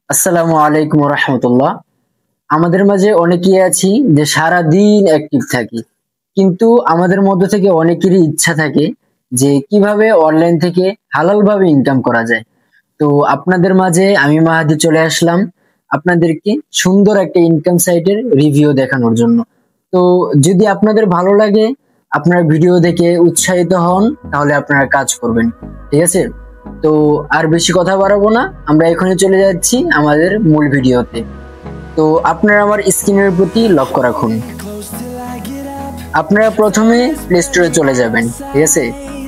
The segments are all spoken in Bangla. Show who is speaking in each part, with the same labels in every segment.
Speaker 1: আসসালামু আলাইকুম রহমতুল্লাহ। আমাদের মাঝে অনেকেই আছি যে সারা দিন অ্যাক্টিভ থাকি, কিন্তু আমাদের মধ্যে থেকে অনেকেরই ইচ্ছা থাকে যে কিভাবে অনলাইন থেকে হালাল ভাবে ইনকাম করা যায়। তো আপনাদের মাঝে আমি মাহাদি চলে আসলাম আপনাদেরকে সুন্দর একটা ইনকাম সাইটের রিভিউ দেখানোর জন্য। তো যদি আপনাদের ভালো লাগে, আপনারা ভিডিও দেখে উৎসাহিত হন, তাহলে আপনারা কাজ করবেন। ঠিক আছে, তো আর বেশি কথা বাড়াবো না, আমরা এখনই চলে যাচ্ছি আমাদের মূল ভিডিওতে। তো আপনারা আমার স্ক্রিনের প্রতি লক্ষ্য রাখুন। আপনারা প্রথমে প্লে স্টোরে চলে যাবেন। ঠিক আছে,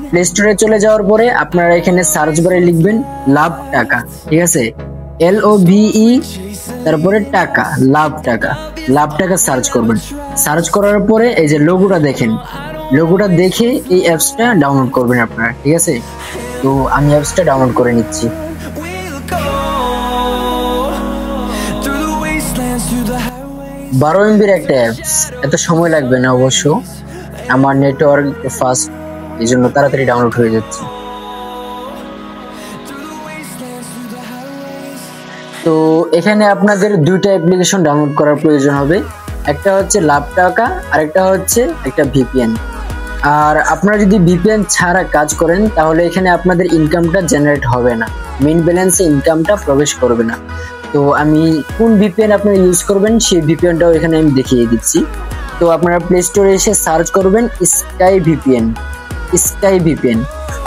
Speaker 1: প্লে স্টোরে চলে যাওয়ার পরে আপনারা এখানে সার্চ বারে লিখবেন লাভ টাকা। ঠিক আছে, LOVE তারপরে টাকা, লাভ টাকা, লাভ টাকা সার্চ করবেন। সার্চ করার পরে এই যে লোগোটা দেখেন, লোগোটা দেখে এই অ্যাপসটা ডাউনলোড করবেন আপনারা। ঠিক আছে, তো আমি অ্যাপসটা ডাউনলোড করে নিচ্ছি। 12 MBর একটা অ্যাপস, এত সময় লাগবে না অবশ্য, আমার নেটওয়ার্ক ফাস্ট, এই জন্য তাড়াতাড়ি ডাউনলোড হয়ে যাচ্ছে। তো এখানে আপনাদের দুইটা অ্যাপ্লিকেশন ডাউনলোড করার প্রয়োজন হবে, একটা হচ্ছে লাভ টাকা আর একটা হচ্ছে একটা VPN। আর আপনারা যদি VPN ছাড়া কাজ করেন তাহলে এখানে আপনাদের ইনকামটা জেনারেট হবে না, মেইন ব্যালেন্সে ইনকামটা প্রবেশ করবে না। তো আমি কোন VPN আপনারা ইউজ করবেন সেই VPNটাও এখানে আমি দেখিয়ে দিচ্ছি। তো আপনারা প্লে স্টোরে এসে সার্চ করবেন স্কাই VPN। স্কাই VPN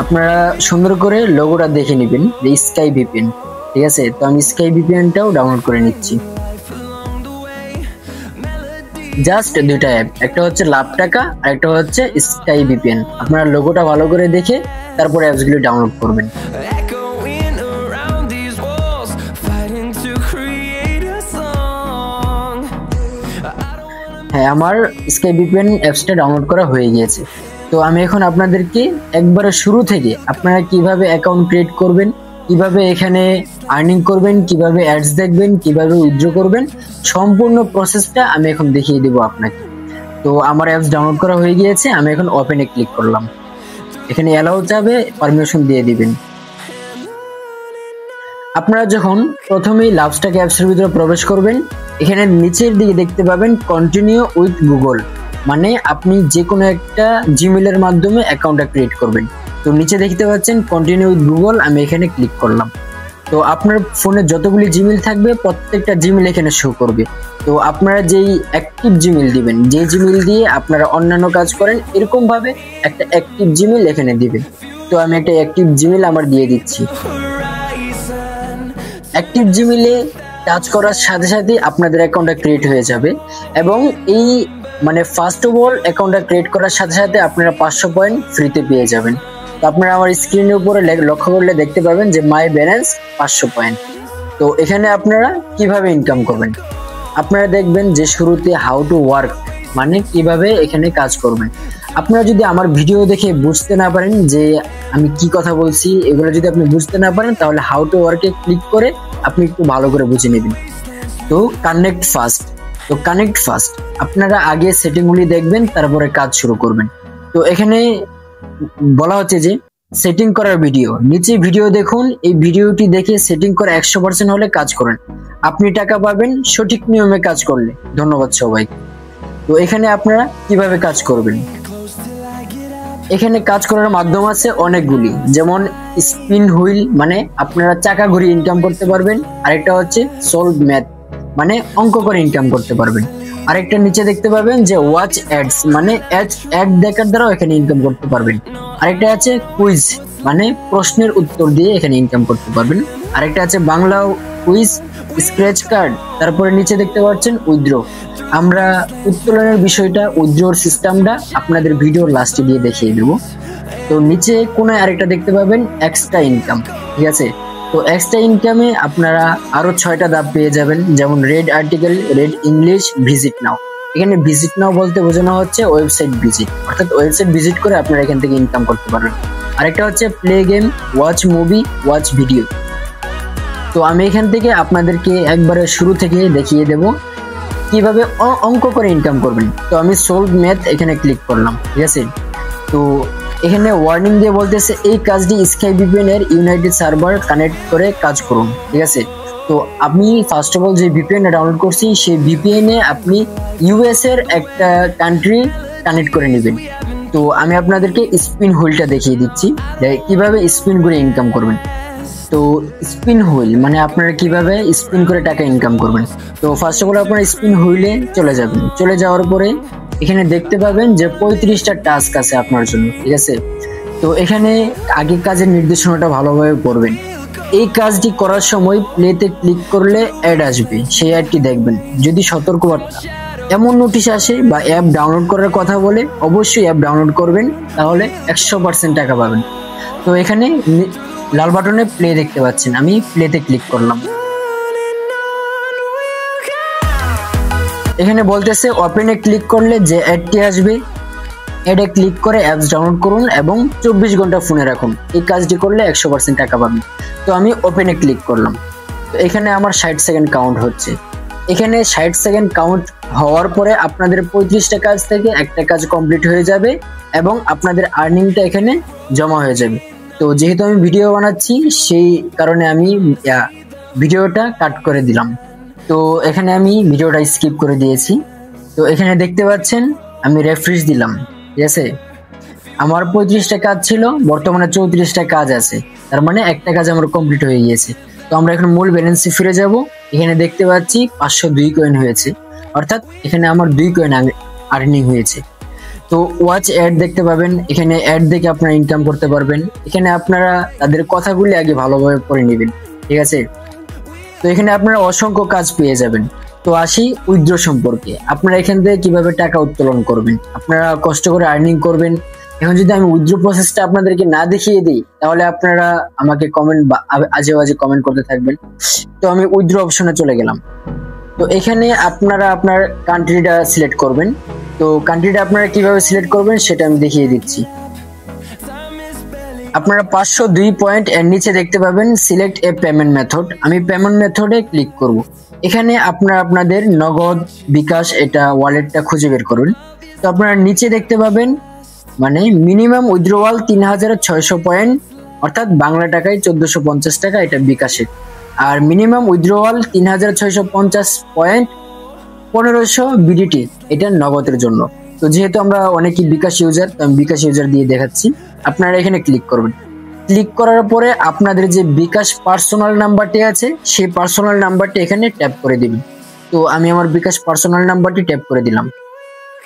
Speaker 1: আপনারা সুন্দর করে লোগোটা দেখে নেবেন যে স্কাই VPN। ঠিক আছে, তো আমি স্কাই VPNটাও ডাউনলোড করে নিচ্ছি। জাস্ট দুইটা অ্যাপ, একটা হচ্ছে লাভ টাকা আর একটা হচ্ছে স্কাই VPN। আপনারা লোগোটা ভালো করে দেখে তারপরে অ্যাপসগুলো ডাউনলোড করবেন। হ্যাঁ, আমার স্কাই VPN অ্যাপসটা ডাউনলোড করা হয়ে গিয়েছে। তো আমি এখন আপনাদেরকে একবারে শুরু থেকে আপনারা কিভাবে অ্যাকাউন্ট ক্রিয়েট করবেন, কিভাবে এখানে আর্নিং করবেন, কিভাবে অ্যাডস দেখবেন, কিভাবে উইথড্র করবেন, সম্পূর্ণ প্রসেসটা আমি এখন দেখিয়ে দেবো আপনাকে। তো আমার অ্যাপস ডাউনলোড করা হয়ে গিয়েছে, আমি এখন ওপেনে ক্লিক করলাম। এখানে অ্যালাউ চাবে, পারমিশন দিয়ে দিবেন। আপনারা যখন প্রথমেই লাভস্টাক অ্যাপসের ভিতরে প্রবেশ করবেন, এখানে নিচের দিকে দেখতে পাবেন কন্টিনিউ উইথ গুগল, মানে আপনি যে কোনো একটা জিমেলের মাধ্যমে অ্যাকাউন্টটা ক্রিয়েট করবেন। তো নিচে দেখতে পাচ্ছেন কন্টিনিউ উইথ গুগল, আমি এখানে ক্লিক করলাম। তো আপনার ফোনে যতগুলি জিমেল থাকবে প্রত্যেকটা জিমেল এখানে শো করবে। তো আপনারা যেই অ্যাক্টিভ জিমেল দিবেন, যে জিমেল দিয়ে আপনারা অন্যান্য কাজ করেন, এরকম ভাবে একটা অ্যাক্টিভ জিমেল এখানে দিবেন। তো আমি একটা অ্যাক্টিভ জিমেল আমার দিয়ে দিচ্ছি। অ্যাক্টিভ জিমেলে টাচ করার সাথে সাথে আপনাদের অ্যাকাউন্টটা ক্রিয়েট হয়ে যাবে, এবং এই মানে ফার্স্ট অফ অল অ্যাকাউন্টটা ক্রিয়েট করার সাথে সাথে আপনারা 500 পয়েন্ট ফ্রিতে পেয়ে যাবেন। তো আপনারা আমার স্ক্রিনের উপরে লক্ষ্য করলে দেখতে পাবেন যে মাই ব্যালেন্স 500 পয়েন্ট। তো এখানে আপনারা কিভাবে ইনকাম করবেন, আপনারা দেখবেন যে শুরুতে হাউ টু ওয়ার্ক, মানে কিভাবে এখানে কাজ করবেন। আপনারা যদি আমার ভিডিও দেখে বুঝতে না পারেন যে আমি কি কথা বলছি, এগুলো যদি আপনি বুঝতে না পারেন, তাহলে হাউ টু ওয়ার্কে ক্লিক করে আপনি একটু ভালো করে বুঝে নেবেন। তো কানেক্ট ফার্স্ট, তো কানেক্ট ফার্স্ট আপনারা আগে সেটিংগুলি দেখবেন, তারপরে কাজ শুরু করবেন। তো এখানে বলা হচ্ছে যে সেটিং করার ভিডিও, নিচে ভিডিও দেখুন, এই ভিডিওটি দেখে সেটিং করে 100% হলে কাজ করেন, আপনি টাকা পাবেন সঠিক নিয়মে কাজ করলে। ধন্যবাদ সবাই। তো এখানে আপনারা কিভাবে কাজ করবেন, এখানে কাজ করার মাধ্যম আছে অনেকগুলি, যেমন স্পিন হুইল, মানে আপনারা চাকা ঘুরিয়ে ইনকাম করতে পারবেন। আরেকটা হচ্ছে সলভ ম্যাথ, মানে অঙ্ক করে ইনকাম করতে পারবেন। আরেকটা নিচে দেখতে পাবেন যে ওয়াচ অ্যাডস, মানে অ্যাড দেখার দ্বারাও এখানে ইনকাম করতে পারবেন। আরেকটা আছে কুইজ, মানে প্রশ্নের উত্তর দিয়ে এখানে ইনকাম করতে পারবেন। আরেকটা আছে বাংলা কুইজ, স্ক্র্যাচ কার্ড, তারপরে নিচে দেখতে পাচ্ছেন উইথড্র। আমরা উত্তোলনের বিষয়টা, উইথড্রর সিস্টেমটা আপনাদের ভিডিওর লাস্টে দিয়ে দেখিয়ে দেবো। তো নিচে কোনায় আরেকটা দেখতে পাবেন এক্সট্রা ইনকাম। ঠিক আছে, তো এক্সট্রা ইনকামে আপনারা আরো 6টা ধাপ পেয়ে যাবেন, যেমন read article, read English, visit now. এখানে ভিজিট নাও বলতে বোঝানো হচ্ছে ওয়েবসাইট ভিজিট, অর্থাৎ ওয়েবসাইট ভিজিট করে আপনারা এখান থেকে ইনকাম করতে পারবেন। আরেকটা হচ্ছে play game, watch movie, watch video. তো আমি এখান থেকে আপনাদেরকে একবারে শুরু থেকে দেখিয়ে দেব কিভাবে অঙ্ক করে ইনকাম করবেন। তো আমি সলভ ম্যাথ এখানে ক্লিক করলাম। ঠিক আছে, তো এখানে ওয়ার্নিং দিয়ে বলতেছে এই কাজটি স্কাই VPN এর ইউনাইটেড সার্ভার কানেক্ট করে কাজ করুন। ঠিক আছে, তো তো আমি ফার্স্ট অফ অল যে ভিপিএন ডাউনলোড করছি সেই ভিপিএন এ আপনি ইউএস এর একটা কান্ট্রি কানেক্ট করে নেবেন। তো আমি আপনাদেরকে স্পিন হুইলটা দেখিয়ে দিচ্ছি কিভাবে স্পিন করে ইনকাম করবেন। তো স্পিন হুইল মানে আপনারা কিভাবে স্পিন করে টাকা ইনকাম করবেন। তো ফার্স্ট অফ অল আপনারা স্পিন হুইলে চলে যাবেন। চলে যাওয়ার পরে এখানে দেখতে পাবেন যে 35টা টাস্ক আছে আপনার জন্য, ঠিক আছে। তো এখানে আগে কাজের নির্দেশনাটা ভালোভাবে পড়বেন। এই কাজটি করার সময় প্লেতে ক্লিক করলে অ্যাড আসবে, সেই অ্যাডটি দেখবেন। যদি সতর্কবার্তা এমন নোটিশ আসে বা অ্যাপ ডাউনলোড করার কথা বলে, অবশ্যই অ্যাপ ডাউনলোড করবেন, তাহলে 100% টাকা পাবেন। তো এখানে লাল বাটনে প্লে দেখতে পাচ্ছেন, আমি প্লেতে ক্লিক করলাম। এখানে বলতেছে ওপেনে ক্লিক করলে যে অ্যাডটি আসবে, অ্যাডে ক্লিক করে অ্যাপস ডাউনলোড করুন এবং 24 ঘন্টা ফোনে রাখুন। এই কাজটি করলে 100% টাকা পাবেন। তো আমি ওপেনে ক্লিক করলাম। তো এখানে আমার 60 সেকেন্ড কাউন্ট হচ্ছে। এখানে 60 সেকেন্ড কাউন্ট হওয়ার পরে আপনাদের 35টা কাজ থেকে একটা কাজ কমপ্লিট হয়ে যাবে এবং আপনাদের আর্নিংটা এখানে জমা হয়ে যাবে। তো যেহেতু আমি ভিডিও বানাচ্ছি সেই কারণে আমি ভিডিওটা কাট করে দিলাম। তো এখানে আমি ভিডিওটা স্কিপ করে দিয়েছি। তো এখানে দেখতে পাচ্ছেন আমি রেফ্রেশ দিলাম, ঠিক আছে। আমার 35টা কাজ ছিল, বর্তমানে 34টা কাজ আছে, তার মানে একটা কাজ আমার কমপ্লিট হয়ে গিয়েছে। তো আমরা এখন মূল ব্যালেন্সে ফিরে যাব। এখানে দেখতে পাচ্ছি 502 কয়েন হয়েছে, অর্থাৎ এখানে আমার 2 কয়েন আর্নিং হয়েছে। তো ওয়াচ অ্যাড দেখতে পাবেন, এখানে অ্যাড দেখে আপনারা ইনকাম করতে পারবেন। এখানে আপনারা তাদের কথাগুলি আগে ভালোভাবে পড়ে নেবেন, ঠিক আছে। তো এখানে আপনারা অসংখ্য কাজ পেয়ে যাবেন। তো আসি উইথড্র সম্পর্কে, আপনারা এখান থেকে কিভাবে টাকা উত্তোলন করবেন। আপনারা কষ্ট করে আর্নিং করবেন। এখন যদি আমি উইথড্র প্রসেসটা আপনাদেরকে না দেখিয়ে দিই, তাহলে আপনারা আমাকে কমেন্ট বা আজে বাজে কমেন্ট করতে থাকবেন। তো আমি উইথড্র অপশনে চলে গেলাম। তো এখানে আপনারা আপনার কান্ট্রিটা সিলেক্ট করবেন। তো কান্ট্রিটা আপনারা কিভাবে সিলেক্ট করবেন সেটা আমি দেখিয়ে দিচ্ছি। আপনারা 502 পয়েন্ট এর নিচে দেখতে পাবেন সিলেক্ট এ পেমেন্ট মেথড। আমি পেমেন্ট মেথডে ক্লিক করব। এখানে আপনারা আপনাদের নগদ, বিকাশ, এটা ওয়ালেটটা খুঁজে বের করুন। তো আপনারা নিচে দেখতে পাবেন মানে মিনিমাম উইথড্রওয়াল 3600 পয়েন্ট, অর্থাৎ বাংলা টাকায় 1450 টাকা, এটা বিকাশে। আর মিনিমাম উইথড্রওয়াল 3650 পয়েন্ট 1500 বিডিটি, এটা নগদের জন্য। তো যেহেতু আমরা অনেকেই বিকাশ ইউজার, তো আমি বিকাশ ইউজার দিয়ে দেখাচ্ছি। আপনারা এখানে ক্লিক করবেন। ক্লিক করার পরে আপনাদের যে বিকাশ পার্সোনাল নাম্বারটি আছে সেই পার্সোনাল নাম্বারটি এখানে ট্যাপ করে দিবেন। তো আমি আমার বিকাশ পার্সোনাল নাম্বারটি ট্যাপ করে দিলাম।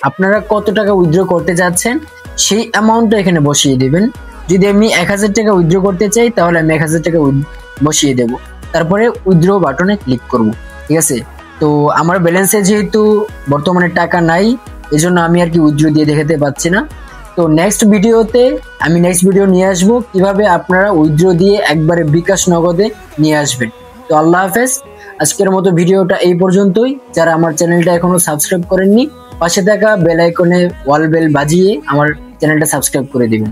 Speaker 1: আপনারা কত টাকা উইথড্র করতে যাচ্ছেন সেই অ্যামাউন্টটা এখানে বসিয়ে দিবেন। যদি আমি 1000 টাকা উইথড্র করতে চাই তাহলে আমি 1000 টাকা বসিয়ে দেব, তারপরে উইথড্র বাটনে ক্লিক করব, ঠিক আছে। তো আমার ব্যালেন্সে যেহেতু বর্তমানে টাকা নাই, এজন্য আমি আর কি উইথড্র দিয়ে দেখাতে পাচ্ছি না। তো নেক্সট ভিডিওতে আমি ভিডিও নিয়ে আসবো কিভাবে আপনারা উইথড্র দিয়ে একবারে বিকাশ নগদে নিয়ে আসবেন। তো আল্লাহ হাফেজ। আজকের মতো ভিডিওটা এই পর্যন্তই। যারা আমার চ্যানেলটা এখনো সাবস্ক্রাইব করেননি, পাশে থাকা বেল আইকনে ওয়াল বেল বাজিয়ে আমার চ্যানেলটা সাবস্ক্রাইব করে দিবেন।